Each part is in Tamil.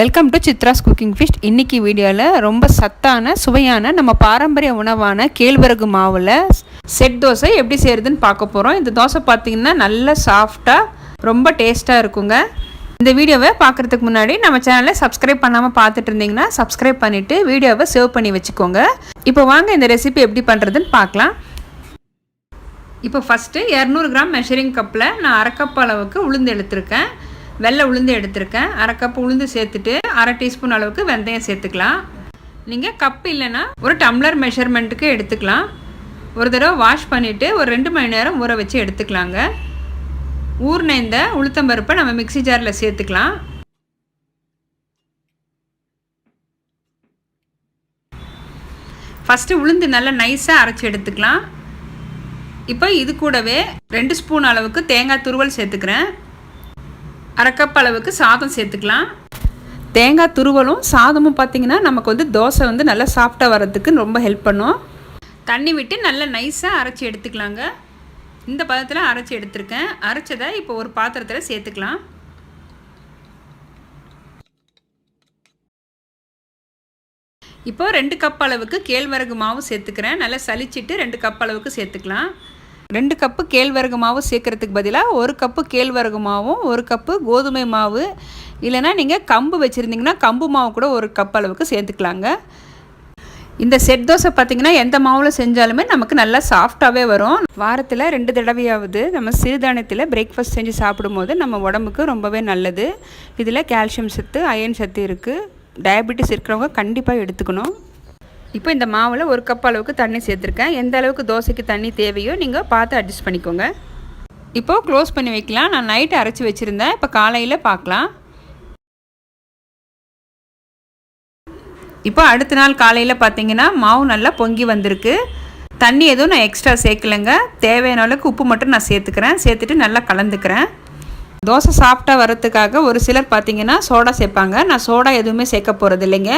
Welcome to Chitra's cooking fish. இன்றைக்கி வீடியோவில் ரொம்ப சத்தான சுவையான நம்ம பாரம்பரிய உணவான கேழ்வரகு மாவில் செட் தோசை எப்படி செய்கிறதுன்னு பார்க்க போகிறோம். இந்த தோசை பார்த்திங்கன்னா நல்ல சாஃப்டாக ரொம்ப டேஸ்ட்டாக இருக்குங்க. இந்த வீடியோவை பார்க்குறதுக்கு முன்னாடி நம்ம சேனலை சப்ஸ்கிரைப் பண்ணாமல் பார்த்துட்டு இருந்தீங்கன்னா சப்ஸ்கிரைப் பண்ணிவிட்டு வீடியோவை சேவ் பண்ணி வச்சுக்கோங்க. இப்போ வாங்க இந்த ரெசிபி எப்படி பண்ணுறதுன்னு பார்க்கலாம். இப்போ ஃபஸ்ட்டு 200 கிராம் மெஷரிங் கப்பில் நான் அரை கப் அளவுக்கு உளுந்து எடுத்திருக்கேன். வெள்ளை உளுந்து எடுத்திருக்கேன். அரை கப் உளுந்து சேர்த்துட்டு அரை டீஸ்பூன் அளவுக்கு வெந்தயம் சேர்த்துக்கலாம். நீங்கள் கப் இல்லைன்னா ஒரு டம்ளர் மெஷர்மெண்ட்டுக்கு எடுத்துக்கலாம். ஒரு தடவை வாஷ் பண்ணிவிட்டு ஒரு 2 மணி நேரம் ஊற வச்சு எடுத்துக்கலாங்க. ஊறின இந்த உளுத்தம்பருப்பை நம்ம மிக்ஸி ஜாரில் சேர்த்துக்கலாம். ஃபஸ்ட்டு உளுந்து நல்லா நைஸாக அரைச்சி எடுத்துக்கலாம். இப்போ இது கூடவே 2 ஸ்பூன் அளவுக்கு தேங்காய் துருவல் சேர்த்துக்கிறேன். அரை கப் அளவுக்கு சாதம் சேர்த்துக்கலாம். தேங்காய் துருவலும் சாதமும் பார்த்திங்கன்னா நமக்கு தோசை நல்லா சாஃப்டாக வர்றதுக்கு ரொம்ப ஹெல்ப் பண்ணும். தண்ணி விட்டு நல்லா நைஸாக அரைச்சி எடுத்துக்கலாங்க. இந்த பதத்தில் அரைச்சி எடுத்துருக்கேன். அரைச்சதை இப்போ ஒரு பாத்திரத்தில் சேர்த்துக்கலாம். இப்போ 2 கப் அளவுக்கு கேழ்வரகு மாவு சேர்த்துக்கிறேன். நல்லா சலிச்சிட்டு 2 கப் அளவுக்கு சேர்த்துக்கலாம். 2 கப்பு கேழ்வரகு மாவு சேர்க்குறதுக்கு பதிலாக 1 கப்பு கேழ்வரகு மாவும் 1 கப்பு கோதுமை மாவு இல்லைனா நீங்கள் கம்பு வச்சுருந்தீங்கன்னா கம்பு மாவு கூட 1 கப் அளவுக்கு சேர்த்துக்கலாங்க. இந்த செட் தோசை பார்த்திங்கன்னா எந்த மாவில் செஞ்சாலுமே நமக்கு நல்லா சாஃப்டாகவே வரும். வாரத்தில் 2 தடவையாவது நம்ம சிறுதானியத்தில் பிரேக்ஃபாஸ்ட் செஞ்சு சாப்பிடும்போது நம்ம உடம்புக்கு ரொம்பவே நல்லது. இதில் கால்சியம் சத்து, அயன் சத்து இருக்குது. டயபெட்டிஸ் இருக்கிறவங்க கண்டிப்பாக எடுத்துக்கணும். இப்போ இந்த மாவில் 1 கப் அளவுக்கு தண்ணி சேர்த்துருக்கேன். எந்த அளவுக்கு தோசைக்கு தண்ணி தேவையோ நீங்கள் பார்த்து அட்ஜஸ்ட் பண்ணிக்கோங்க. இப்போது க்ளோஸ் பண்ணி வைக்கலாம். நான் நைட்டு அரைச்சி வச்சுருந்தேன். இப்போ காலையில் பார்க்கலாம். இப்போ அடுத்த நாள் காலையில் பார்த்தீங்கன்னா மாவு நல்லா பொங்கி வந்திருக்கு. தண்ணி எதுவும் நான் எக்ஸ்ட்ரா சேர்க்கலைங்க. தேவையான அளவுக்கு உப்பு மட்டும் நான் சேர்த்துட்டு நல்லா கலந்துக்கிறேன். தோசை சாஃப்டாக வரத்துக்காக ஒரு சிலர் பார்த்திங்கன்னா சோடா சேர்ப்பாங்க. நான் சோடா எதுவுமே சேர்க்க போகிறது இல்லைங்க.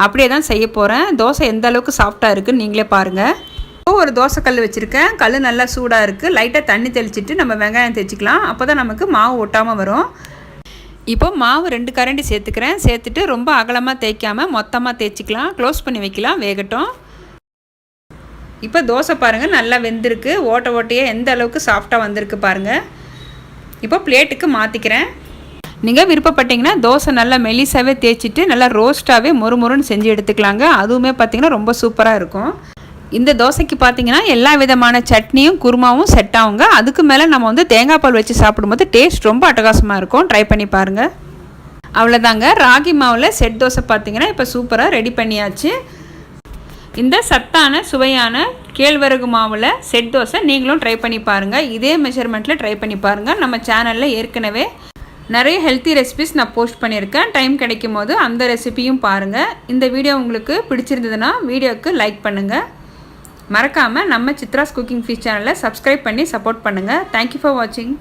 அப்படியே தான் செய்ய போகிறேன். தோசை எந்த அளவுக்கு சாஃப்டாக இருக்குதுன்னு நீங்களே பாருங்கள். இப்போ ஒரு தோசை கல் வச்சுருக்கேன். கல் நல்லா சூடாக இருக்குது. லைட்டாக தண்ணி தெளிச்சிட்டு நம்ம வெங்காயம் தேய்ச்சிக்கலாம். அப்போ தான் நமக்கு மாவு ஒட்டாமல் வரும். இப்போ மாவு 2 கரண்டி சேர்த்துக்கிறேன். சேர்த்துட்டு ரொம்ப அகலமாக தேய்க்காமல் மொத்தமாக தேய்ச்சிக்கலாம். க்ளோஸ் பண்ணி வைக்கலாம், வேகட்டும். இப்போ தோசை பாருங்கள் நல்லா வெந்திருக்கு. ஓட்டையே எந்த அளவுக்கு சாஃப்டாக வந்திருக்கு பாருங்கள். இப்போ பிளேட்டுக்கு மாற்றிக்கிறேன். நீங்கள் விருப்பப்பட்டீங்கன்னா தோசை நல்லா மெலிசாவே தேய்ச்சிட்டு நல்லா ரோஸ்ட்டாகவே மொறுமொறுன்னு செஞ்சு எடுத்துக்கலாங்க. அதுவுமே பார்த்திங்கன்னா ரொம்ப சூப்பராக இருக்கும். இந்த தோசைக்கு பார்த்திங்கன்னா எல்லா விதமான சட்னியும் குருமாவும் செட் ஆகுங்க. அதுக்கு மேலே நம்ம தேங்காய் பால் வச்சு சாப்பிடும்போது டேஸ்ட் ரொம்ப அட்டகாசமாக இருக்கும். ட்ரை பண்ணி பாருங்கள். அவ்வளோதாங்க, ராகி மாவில் செட் தோசை பார்த்திங்கன்னா இப்போ சூப்பராக ரெடி பண்ணியாச்சு. இந்த சத்தான சுவையான கேழ்வரகு மாவில் செட் தோசை நீங்களும் ட்ரை பண்ணி பாருங்கள். இதே மெஷர்மெண்ட்டில் ட்ரை பண்ணி பாருங்கள். நம்ம சேனலில் ஏற்கனவே நிறைய ஹெல்த்தி ரெசிபிஸ் நான் போஸ்ட் பண்ணியிருக்கேன். டைம் கிடைக்கும் போது அந்த ரெசிபியும் பாருங்கள். இந்த வீடியோ உங்களுக்கு பிடிச்சிருந்ததுன்னா வீடியோவுக்கு லைக் பண்ணுங்கள். மறக்காமல் நம்ம சித்ராஸ் குக்கிங் ஃபிஷ் சேனலை சப்ஸ்கிரைப் பண்ணி சப்போர்ட் பண்ணுங்கள். தேங்க்யூ ஃபார் வாட்சிங்.